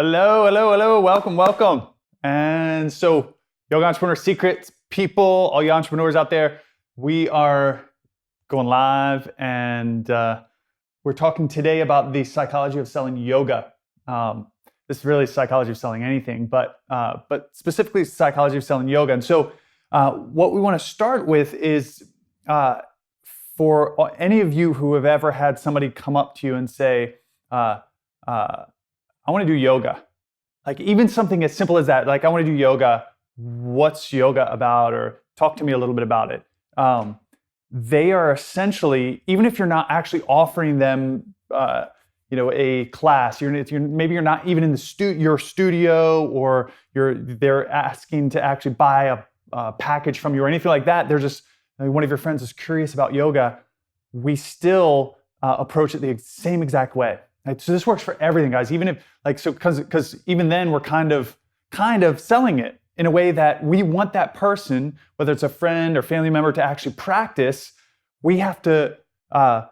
Hello, hello, hello. Welcome, welcome. And so, Yoga Entrepreneur Secrets people, all you entrepreneurs out there, we are going live and we're talking today about the psychology of selling yoga. This is really psychology of selling anything, but specifically psychology of selling yoga. And so what we want to start with is for any of you who have ever had somebody come up to you and say, I want to do yoga. Like even something as simple as that, like I want to do yoga. What's yoga about? Or talk to me a little bit about it. They are essentially, even if you're not actually offering them, a class, maybe you're not even in your studio, or they're asking to actually buy a package from you or anything like that. They're just, one of your friends is curious about yoga. We still approach it the same exact way. Right? So this works for everything, guys. Even if because even then we're kind of selling it in a way that we want that person, whether it's a friend or family member, to actually practice. We have to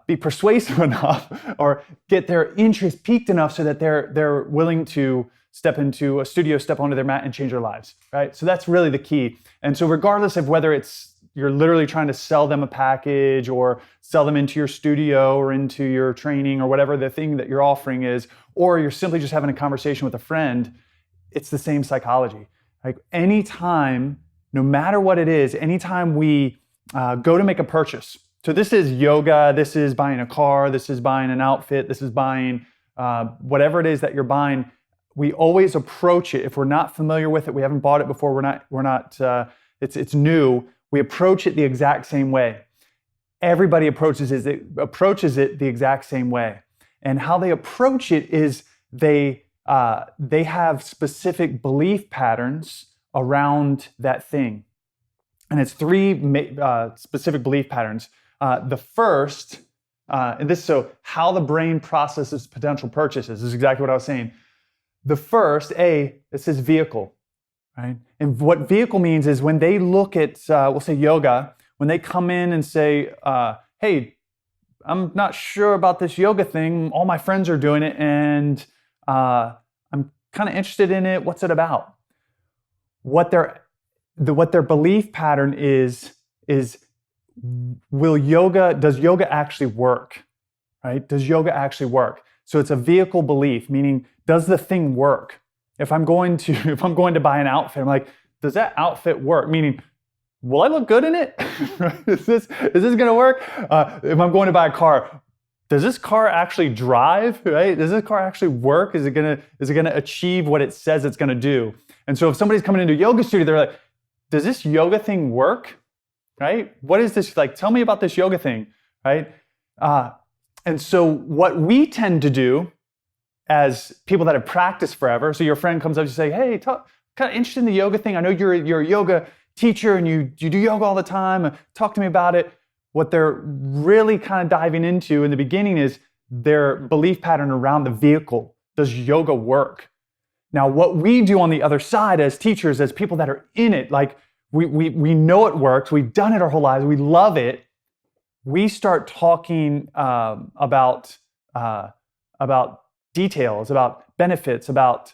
be persuasive enough or get their interest piqued enough so that they're willing to step into a studio, step onto their mat, and change their lives. Right. So that's really the key. And so regardless of whether you're literally trying to sell them a package or sell them into your studio or into your training or whatever the thing that you're offering is, or you're simply just having a conversation with a friend, it's the same psychology. Like anytime, no matter what it is, anytime we go to make a purchase. So this is yoga, this is buying a car, this is buying an outfit, this is buying whatever it is that you're buying. We always approach it. If we're not familiar with it, we haven't bought it before, it's new. We approach it the exact same way. Everybody approaches it the exact same way. And how they approach it is they have specific belief patterns around that thing. And it's three specific belief patterns. The first, how the brain processes potential purchases. This is exactly what I was saying. The first, it says vehicle. Right? And what vehicle means is when they look at, we'll say yoga, when they come in and say, hey, I'm not sure about this yoga thing. All my friends are doing it and I'm kind of interested in it. What's it about? What their belief pattern is does yoga actually work? Right? Does yoga actually work? So it's a vehicle belief, meaning does the thing work? If I'm going to buy an outfit, I'm like, does that outfit work? Meaning, will I look good in it? Is this going to work? If I'm going to buy a car, does this car actually drive? Right? Does this car actually work? Is it going to achieve what it says it's going to do? And so if somebody's coming into a yoga studio, they're like, does this yoga thing work? Right? What is this like? Tell me about this yoga thing. Right? And so what we tend to do as people that have practiced forever, so your friend comes up and you say, hey, kind of interested in the yoga thing. I know you're a yoga teacher and you do yoga all the time. Talk to me about it. What they're really kind of diving into in the beginning is their belief pattern around the vehicle. Does yoga work? Now, what we do on the other side as teachers, as people that are in it, like we know it works. We've done it our whole lives. We love it. We start talking about details, about benefits, about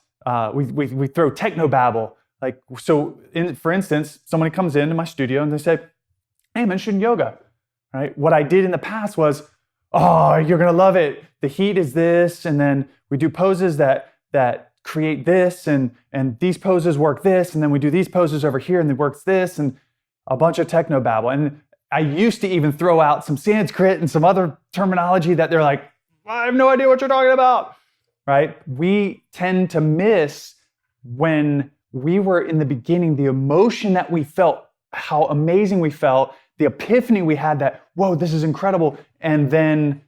we throw technobabble. Like for instance, somebody comes into my studio and they say, hey, I'm interested in yoga. Right? What I did in the past was, oh, you're gonna love it. The heat is this, and then we do poses that create this, and these poses work this, and then we do these poses over here, and it works this, and a bunch of technobabble. And I used to even throw out some Sanskrit and some other terminology that they're like, I have no idea what you're talking about. Right? We tend to miss when we were in the beginning, the emotion that we felt, how amazing we felt, the epiphany we had that, whoa, this is incredible. And then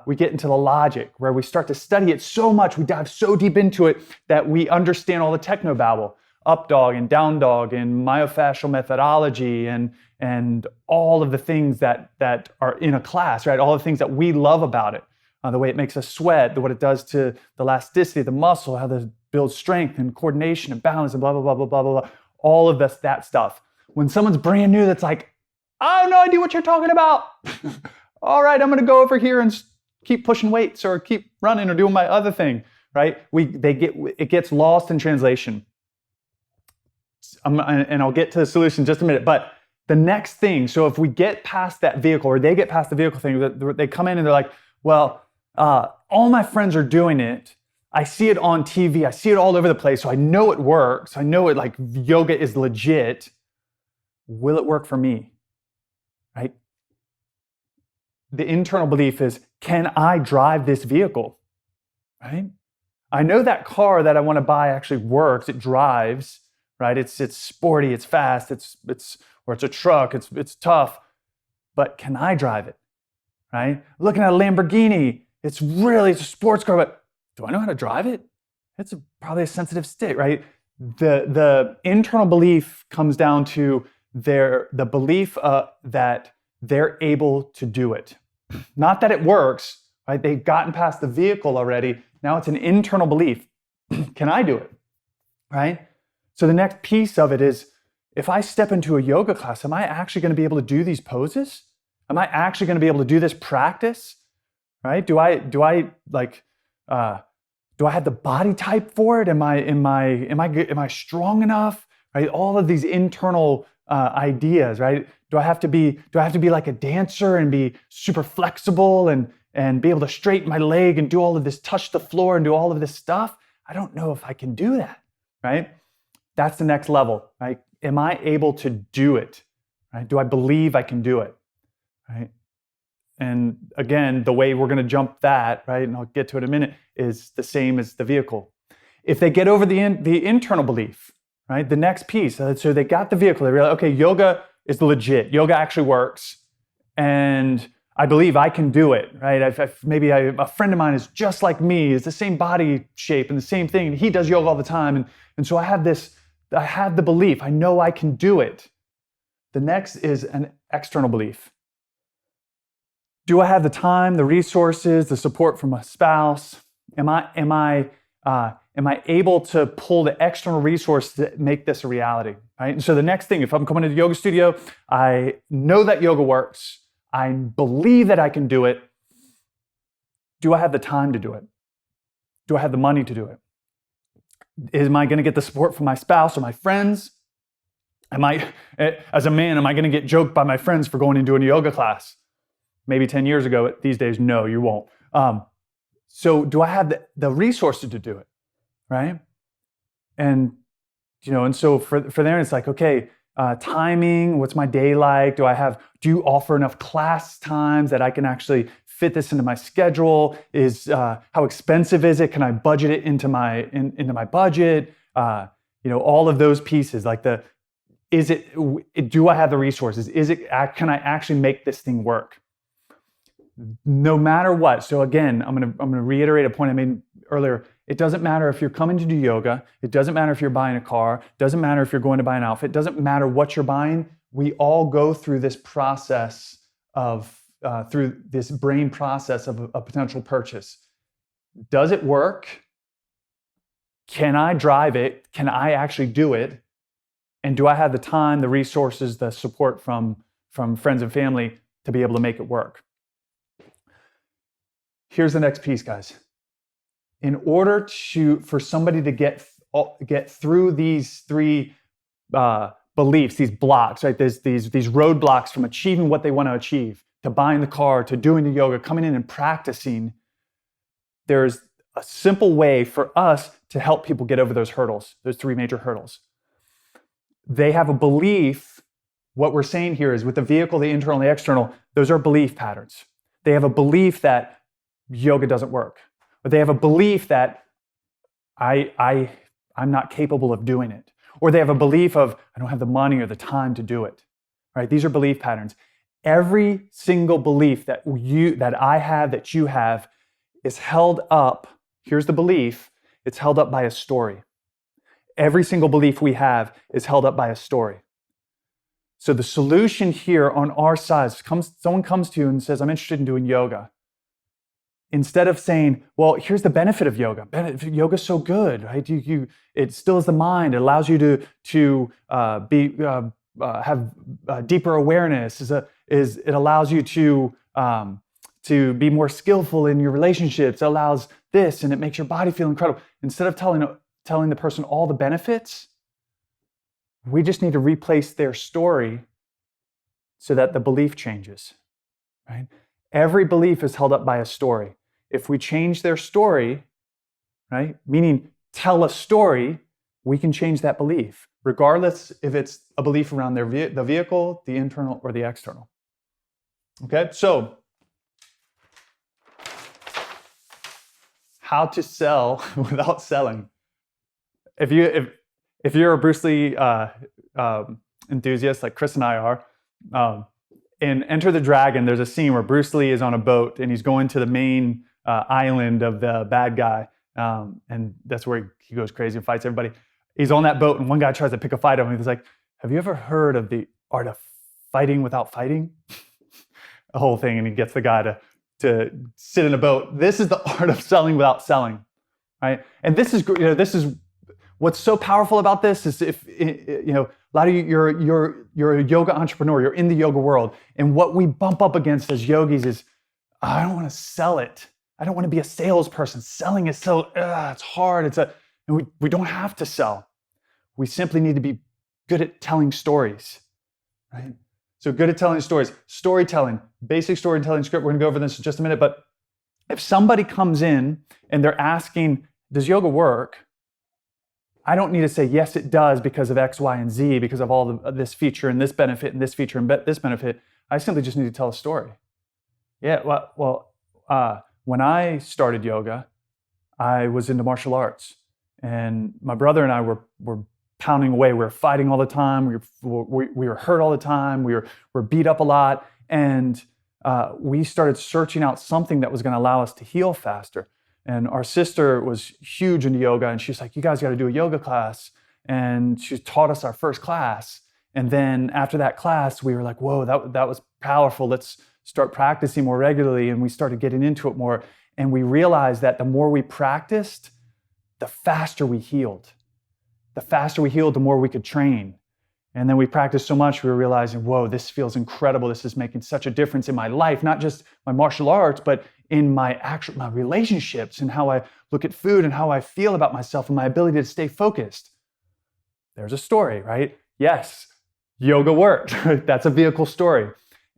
we get into the logic where we start to study it so much, we dive so deep into it that we understand all the technobabble, up dog and down dog and myofascial methodology and all of the things that are in a class, right? All the things that we love about it. The way it makes us sweat, what it does to the elasticity of the muscle, how it builds strength and coordination and balance and blah, blah, blah, blah, blah, blah, blah. All of that stuff. When someone's brand new that's like, I have no idea what you're talking about. All right, I'm going to go over here and keep pushing weights or keep running or doing my other thing, right? It gets lost in translation. And I'll get to the solution in just a minute. But the next thing, so if we get past that vehicle, or they get past the vehicle thing, they come in and they're like, well, all my friends are doing it. I see it on TV. I see it all over the place. So I know it works. I know it, like, yoga is legit. Will it work for me? Right? The internal belief is, can I drive this vehicle? Right? I know that car that I want to buy actually works. It drives, right? It's sporty, it's fast, or it's a truck, it's tough. But can I drive it? Right? Looking at a Lamborghini, it's a sports car, but do I know how to drive it? It's probably a sensitive stick, right? The internal belief comes down to the belief that they're able to do it. Not that it works, right? They've gotten past the vehicle already. Now it's an internal belief. Can I do it? Right? So the next piece of it is, if I step into a yoga class, am I actually going to be able to do these poses? Am I actually going to be able to do this practice? Right? Do I have the body type for it? Am I strong enough? Right? All of these internal ideas, right? Do I have to be like a dancer and be super flexible and be able to straighten my leg and do all of this, touch the floor and do all of this stuff? I don't know if I can do that, right? That's the next level, right? Am I able to do it? Right? Do I believe I can do it? Right? And again, the way we're going to jump that, right, and I'll get to it in a minute, is the same as the vehicle. If they get over the internal belief, right, the next piece, so they got the vehicle, they realize, okay, yoga is legit. Yoga actually works, and I believe I can do it, right? A friend of mine is just like me, is the same body shape and the same thing, and he does yoga all the time, and so I have the belief, I know I can do it. The next is an external belief. Do I have the time, the resources, the support from a spouse? Am I able to pull the external resource to make this a reality? Right? And so the next thing, if I'm coming to the yoga studio, I know that yoga works. I believe that I can do it. Do I have the time to do it? Do I have the money to do it? Am I going to get the support from my spouse or my friends? As a man, am I going to get joked by my friends for going and doing a yoga class? Maybe 10 years ago. These days, no, you won't. So do I have the resources to do it, right? And so for them, it's like, okay, timing, what's my day like? Do you offer enough class times that I can actually fit this into my schedule? How expensive is it? Can I budget it into my budget? All of those pieces, like do I have the resources? Can I actually make this thing work? No matter what. So again, I'm gonna reiterate a point I made earlier. It doesn't matter if you're coming to do yoga. It doesn't matter if you're buying a car. It doesn't matter if you're going to buy an outfit. It doesn't matter what you're buying. We all go through this process through this brain process of a potential purchase. Does it work? Can I drive it? Can I actually do it? And do I have the time, the resources, the support from friends and family to be able to make it work? Here's the next piece, guys. In order for somebody to get through these three beliefs, these blocks, right? There's these roadblocks from achieving what they want to achieve, to buying the car, to doing the yoga, coming in and practicing. There's a simple way for us to help people get over those hurdles, those three major hurdles. They have a belief. What we're saying here is, with the vehicle, the internal, and the external, those are belief patterns. They have a belief that yoga doesn't work. Or they have a belief that I'm not capable of doing it. Or they have a belief of, I don't have the money or the time to do it. Right? These are belief patterns. Every single belief that I have, that you have, is held up. Here's the belief. It's held up by a story. Every single belief we have is held up by a story. So the solution here on our side, someone comes to you and says, I'm interested in doing yoga. Instead of saying, well, here's the benefit of yoga. Yoga's so good, right? It stills the mind. It allows you to have deeper awareness. It allows you to be more skillful in your relationships. It allows this, and it makes your body feel incredible. Instead of telling the person all the benefits, we just need to replace their story so that the belief changes, right? Every belief is held up by a story. If we change their story, right, meaning tell a story, we can change that belief, regardless if it's a belief around the vehicle, the internal, or the external. Okay, so how to sell without selling. If you're a Bruce Lee enthusiast like Chris and I are, in Enter the Dragon, there's a scene where Bruce Lee is on a boat and he's going to the main island of the bad guy, and that's where he goes crazy and fights everybody. He's on that boat and one guy tries to pick a fight on him. He's like, "Have you ever heard of the art of fighting without fighting?" The whole thing, and he gets the guy to sit in a boat. This is the art of selling without selling, right? And this is what's so powerful about this is if a lot of you're a yoga entrepreneur, you're in the yoga world, and what we bump up against as yogis is, I don't want to sell it. I don't want to be a salesperson. Selling is so it's hard. And we don't have to sell. We simply need to be good at telling stories, right? So good at telling stories, storytelling, basic storytelling script. We're going to go over this in just a minute. But if somebody comes in and they're asking, does yoga work? I don't need to say, yes, it does because of X, Y, and Z, because of all this feature and this benefit and this feature and this benefit. I simply just need to tell a story. Yeah, when I started yoga, I was into martial arts. And my brother and I were pounding away. We were fighting all the time. We were hurt all the time. We were beat up a lot. And we started searching out something that was going to allow us to heal faster. And our sister was huge into yoga. And she's like, you guys got to do a yoga class. And she taught us our first class. And then after that class, we were like, whoa, that was powerful. Let's start practicing more regularly. And we started getting into it more. And we realized that the more we practiced, the faster we healed. The faster we healed, the more we could train. And then we practiced so much, we were realizing, whoa, this feels incredible. This is making such a difference in my life, not just my martial arts, but in my relationships and how I look at food and how I feel about myself and my ability to stay focused. There's a story, right? Yes, yoga worked. That's a vehicle story.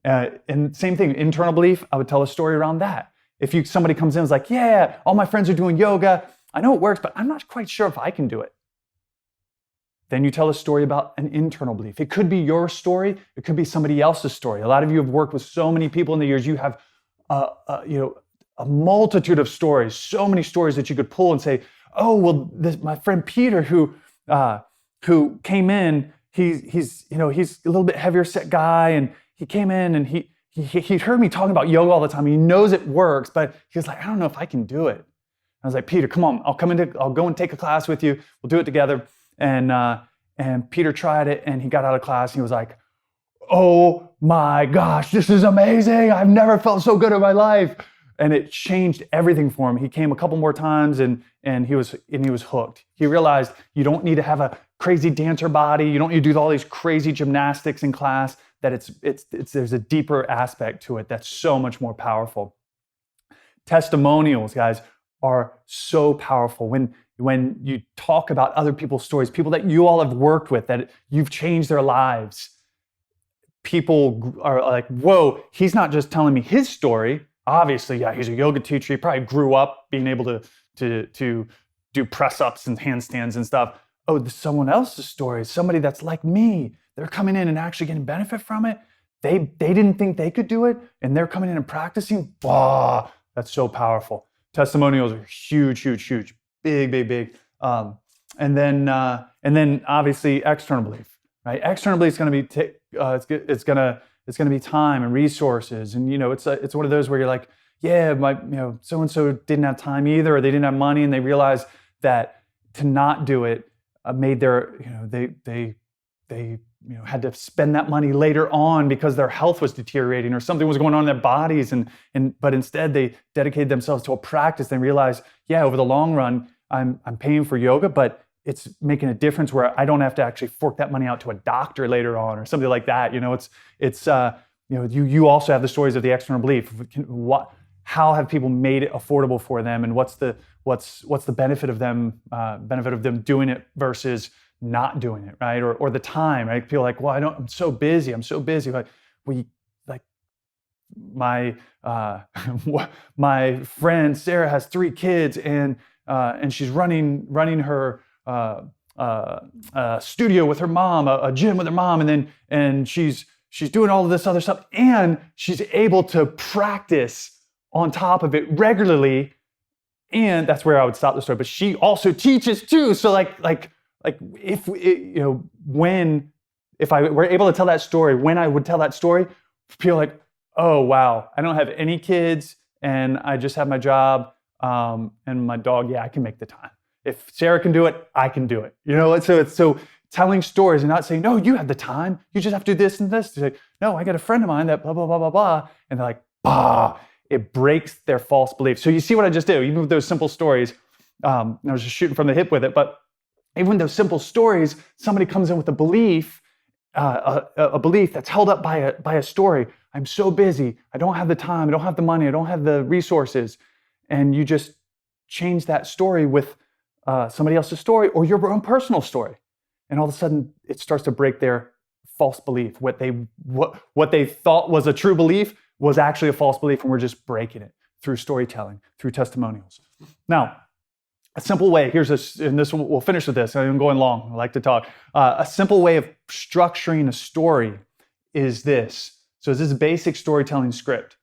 And same thing, internal belief, I would tell a story around that. If somebody comes in and is like, yeah, all my friends are doing yoga. I know it works, but I'm not quite sure if I can do it. Then you tell a story about an internal belief. It could be your story. It could be somebody else's story. A lot of you have worked with so many people in the years. You have a multitude of stories, so many stories that you could pull and say, oh, well, my friend Peter who came in, he's a little bit heavier set guy, and he came in and he heard me talking about yoga all the time. He knows it works, but he was like, I don't know if I can do it. I was like, Peter, come on, I'll go and take a class with you. We'll do it together. And Peter tried it, and he got out of class, and he was like, oh my gosh, this is amazing. I've never felt so good in my life. And it changed everything for him. He came a couple more times and he was hooked. He realized you don't need to have a crazy dancer body. You don't need to do all these crazy gymnastics in class, that there's a deeper aspect to it that's so much more powerful. Testimonials, guys, are so powerful. When you talk about other people's stories, people that you all have worked with, that you've changed their lives, people are like, whoa, he's not just telling me his story. Obviously, yeah, he's a yoga teacher. He probably grew up being able to do press-ups and handstands and stuff. Oh, there's someone else's story, somebody that's like me. They're coming in and actually getting benefit from it. They didn't think they could do it, and they're coming in and practicing. Wow, that's so powerful. Testimonials are huge, huge, huge. Big. And then obviously external belief, right? External belief is going to be it's going to be time and resources, and it's one of those where you're like, yeah, so and so didn't have time either, or they didn't have money, and they realized that to not do it made their they had to spend that money later on because their health was deteriorating or something was going on in their bodies, but instead they dedicated themselves to a practice and realized, yeah, over the long run, I'm paying for yoga, but it's making a difference where I don't have to actually fork that money out to a doctor later on or something like that. You also have the stories of the external belief. how have people made it affordable for them, and what's the benefit of them doing it versus not doing it, right? Or the time, right? People are like, well, I'm so busy. Like, my my friend Sarah has 3 kids, and she's running her studio with her mom, a gym with her mom, and she's doing all of this other stuff, and she's able to practice on top of it regularly. And that's where I would stop the story. But she also teaches too. So if I were able to tell that story, when I would tell that story, people are like, oh wow, I don't have any kids, and I just have my job and my dog. Yeah, I can make the time. If Sarah can do it, I can do it. So telling stories and not saying, no, you have the time. You just have to do this and this. They're like, no, I got a friend of mine that blah, blah, blah, blah, blah. And they're like, bah, it breaks their false beliefs. So you see what I just did, even with those simple stories. I was just shooting from the hip with it, but even with those simple stories, somebody comes in with a belief that's held up by a story. I'm so busy. I don't have the time. I don't have the money. I don't have the resources. And you just change that story with somebody else's story or your own personal story. And all of a sudden, it starts to break their false belief. What they thought was a true belief was actually a false belief, and we're just breaking it through storytelling, through testimonials. Now, a simple way, we'll finish with this. I'm going long. I like to talk. A simple way of structuring a story is this. So this is a basic storytelling script.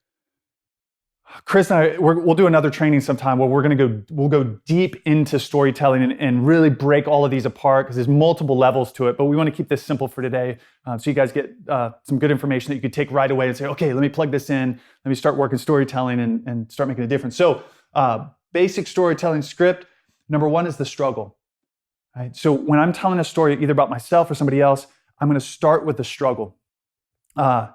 Chris and I, we'll do another training sometime where we'll go deep into storytelling and really break all of these apart, because there's multiple levels to it. But we want to keep this simple for today, so you guys get some good information that you could take right away and say, okay, let me plug this in. Let me start working storytelling and start making a difference. So basic storytelling script. Number 1 is the struggle. Right? So when I'm telling a story either about myself or somebody else, I'm going to start with the struggle. A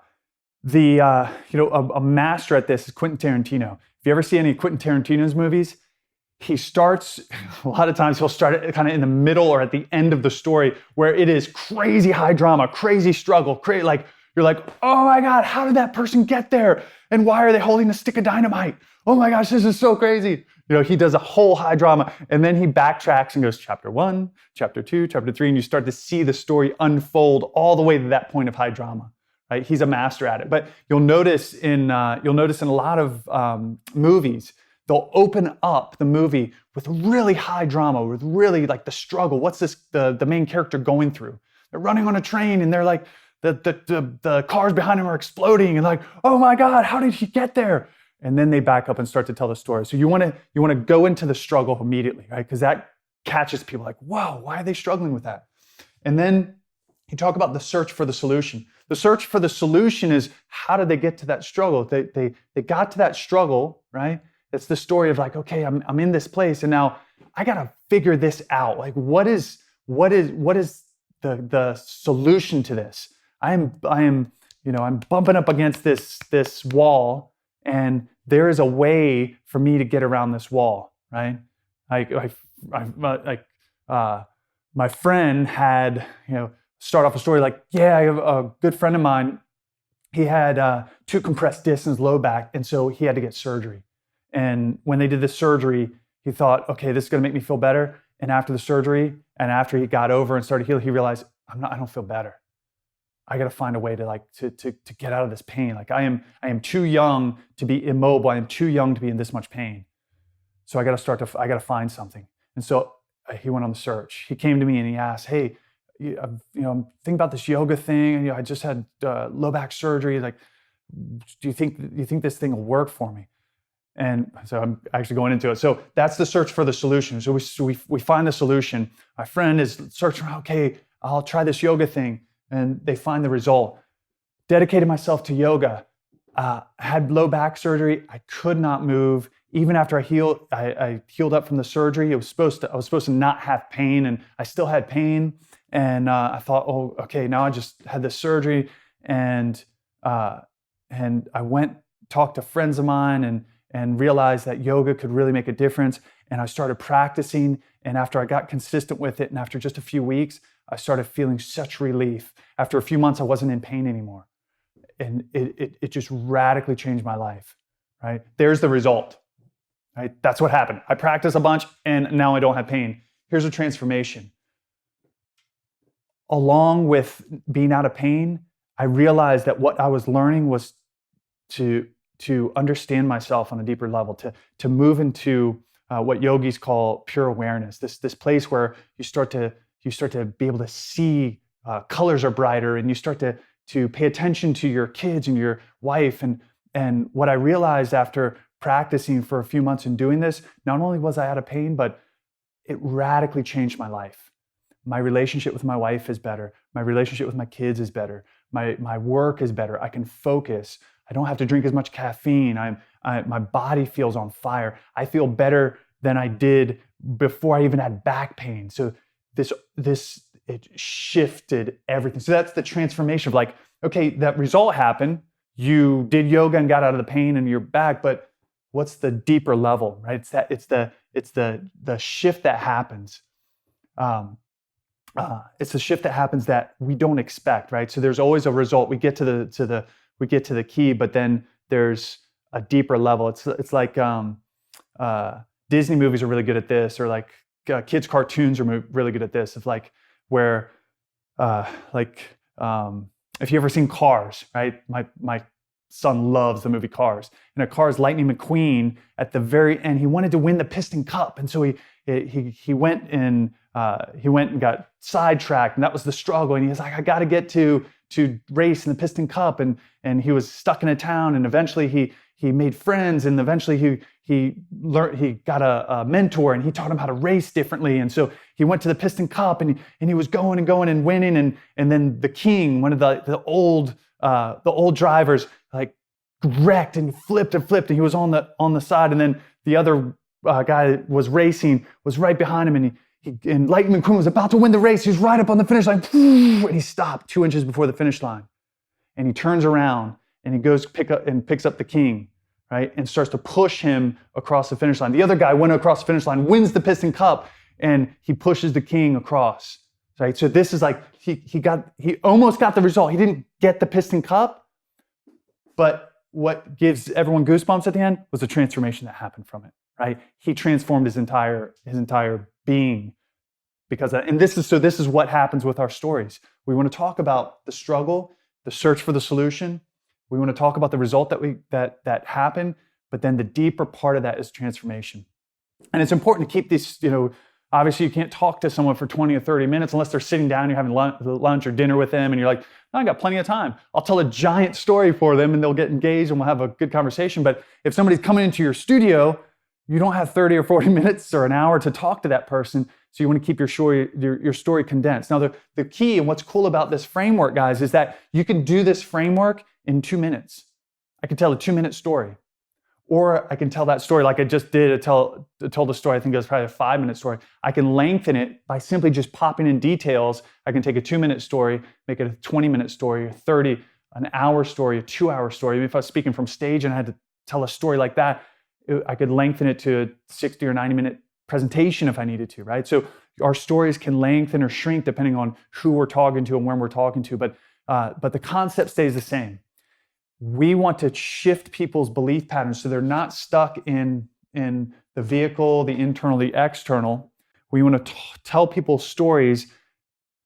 master at this is Quentin Tarantino. If you ever see any Quentin Tarantino's movies, he starts, a lot of times he'll start it kind of in the middle or at the end of the story, where it is crazy high drama, crazy struggle, you're like, oh my God, how did that person get there? And why are they holding a stick of dynamite? Oh my gosh, this is so crazy. He does a whole high drama, and then he backtracks and goes chapter 1, chapter 2, chapter 3, and you start to see the story unfold all the way to that point of high drama. Right? He's a master at it. But you'll notice in a lot of movies, they'll open up the movie with really high drama, with really like the struggle. What's the main character going through? They're running on a train, and they're like, the cars behind him are exploding, and like, oh my God, how did he get there? And then they back up and start to tell the story. So you want to go into the struggle immediately, right? Because that catches people like, wow, why are they struggling with that? And then you talk about the search for the solution. The search for the solution is, how did they get to that struggle? They got to that struggle, right? It's the story of like, okay, I'm in this place, and now I gotta figure this out. Like, what is the solution to this? I'm bumping up against this wall, and there is a way for me to get around this wall, right? My friend had, start off a story like, yeah, I have a good friend of mine. He had 2 compressed discs in his low back, and so he had to get surgery. And when they did the surgery, he thought, okay, this is going to make me feel better. And after the surgery, and after he got over and started healing, he realized, I don't feel better. I got to find a way to get out of this pain. Like I am too young to be immobile. I am too young to be in this much pain. So I got to find something. And so he went on the search. He came to me and he asked, hey, I'm thinking about this yoga thing. And I just had low back surgery. Like, do you think this thing will work for me? And so I'm actually going into it. So that's the search for the solution. So we find the solution. My friend is searching around, okay, I'll try this yoga thing. And they find the result. Dedicated myself to yoga. Had low back surgery. I could not move. Even after I healed up from the surgery, I was supposed to not have pain, and I still had pain. And I thought, oh, okay, now I just had this surgery, and I talked to friends of mine and realized that yoga could really make a difference. And I started practicing. And after I got consistent with it, and after just a few weeks, I started feeling such relief. After a few months, I wasn't in pain anymore. And it just radically changed my life, right? There's the result, right? That's what happened. I practiced a bunch and now I don't have pain. Here's a transformation. Along with being out of pain, I realized that what I was learning was to understand myself on a deeper level, to move into what yogis call pure awareness. This place where you start to be able to see colors are brighter, and you start to pay attention to your kids and your wife. And what I realized after practicing for a few months and doing this, not only was I out of pain, but it radically changed my life. My relationship with my wife is better. My relationship with my kids is better. My work is better. I can focus. I don't have to drink as much caffeine. My body feels on fire. I feel better than I did before I even had back pain. So it shifted everything. So that's the transformation of like, okay, that result happened. You did yoga and got out of the pain and you're back, but what's the deeper level, right? It's the shift that happens. It's the shift that happens that we don't expect, right? So there's always a result. We get to the key, but then there's a deeper level. It's like Disney movies are really good at this, or like kids cartoons are really good at this. It's like where if you ever seen Cars, right? My son loves the movie Cars, and at Cars, Lightning McQueen at the very end, he wanted to win the Piston Cup, and so he went and got sidetracked, and that was the struggle. And he was like, I got to get to race in the Piston Cup, and he was stuck in a town, and eventually he made friends, and eventually he got a mentor, and he taught him how to race differently. And so he went to the Piston Cup, and he was going and winning, and then the king, one of the old drivers, like wrecked and flipped, and he was on the side, and then the other guy that was racing was right behind him, and Lightning McQueen was about to win the race. He was right up on the finish line, and he stopped 2 inches before the finish line. And he turns around and he goes picks up the king, right? And starts to push him across the finish line. The other guy went across the finish line, wins the Piston Cup, and he pushes the king across, right? So this is like, he almost got the result. He didn't get the Piston Cup, but what gives everyone goosebumps at the end was the transformation that happened from it, right? He transformed his entire being because of that. And this is what happens with our stories. We want to talk about the struggle, the search for the solution. We want to talk about the result that happened, but then the deeper part of that is transformation. And it's important to keep these, obviously you can't talk to someone for 20 or 30 minutes unless they're sitting down, you're having lunch or dinner with them, and you're like, I got plenty of time. I'll tell a giant story for them and they'll get engaged and we'll have a good conversation. But if somebody's coming into your studio, you don't have 30 or 40 minutes or an hour to talk to that person. So you want to keep your story condensed. Now, the key and what's cool about this framework, guys, is that you can do this framework in 2 minutes. I can tell a 2-minute story. Or I can tell that story like I just did. I told the story, I think it was probably a 5-minute story. I can lengthen it by simply just popping in details. I can take a 2-minute story, make it a 20-minute story, a 30, an hour story, a 2-hour story. Even if I was speaking from stage and I had to tell a story like that, I could lengthen it to a 60 or 90-minute presentation if I needed to, right? So our stories can lengthen or shrink depending on who we're talking to and when we're talking to, but the concept stays the same. We want to shift people's belief patterns so they're not stuck in the vehicle, the internal, the external. We want to tell people stories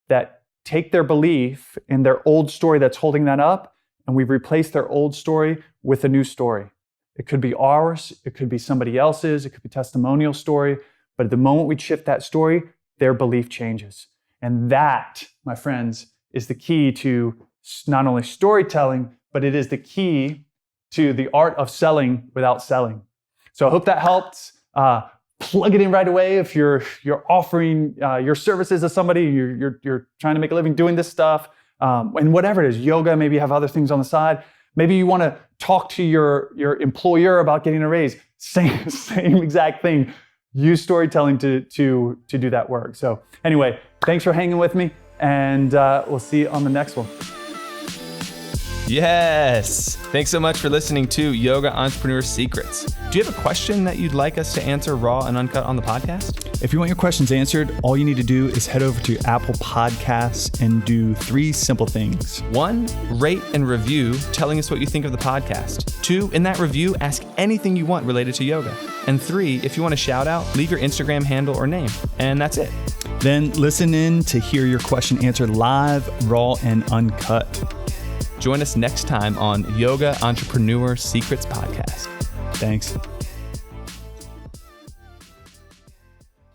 that take their belief in their old story that's holding that up, and we've replaced their old story with a new story. It could be ours, it could be somebody else's, it could be a testimonial story, but at the moment we shift that story, their belief changes. And that, my friends, is the key to not only storytelling, but it is the key to the art of selling without selling. So I hope that helped. Plug it in right away if you're offering your services to somebody, you're trying to make a living doing this stuff, and whatever it is, yoga, maybe you have other things on the side. Maybe you want to talk to your employer about getting a raise. Same exact thing. Use storytelling to do that work. So anyway, thanks for hanging with me, and we'll see you on the next one. Yes. Thanks so much for listening to Yoga Entrepreneur Secrets. Do you have a question that you'd like us to answer raw and uncut on the podcast? If you want your questions answered, all you need to do is head over to Apple Podcasts and do 3 simple things. 1, rate and review, telling us what you think of the podcast. 2, in that review, ask anything you want related to yoga. And 3, if you want a shout out, leave your Instagram handle or name. And that's it. Then listen in to hear your question answered live, raw, and uncut. Join us next time on Yoga Entrepreneur Secrets Podcast. Thanks.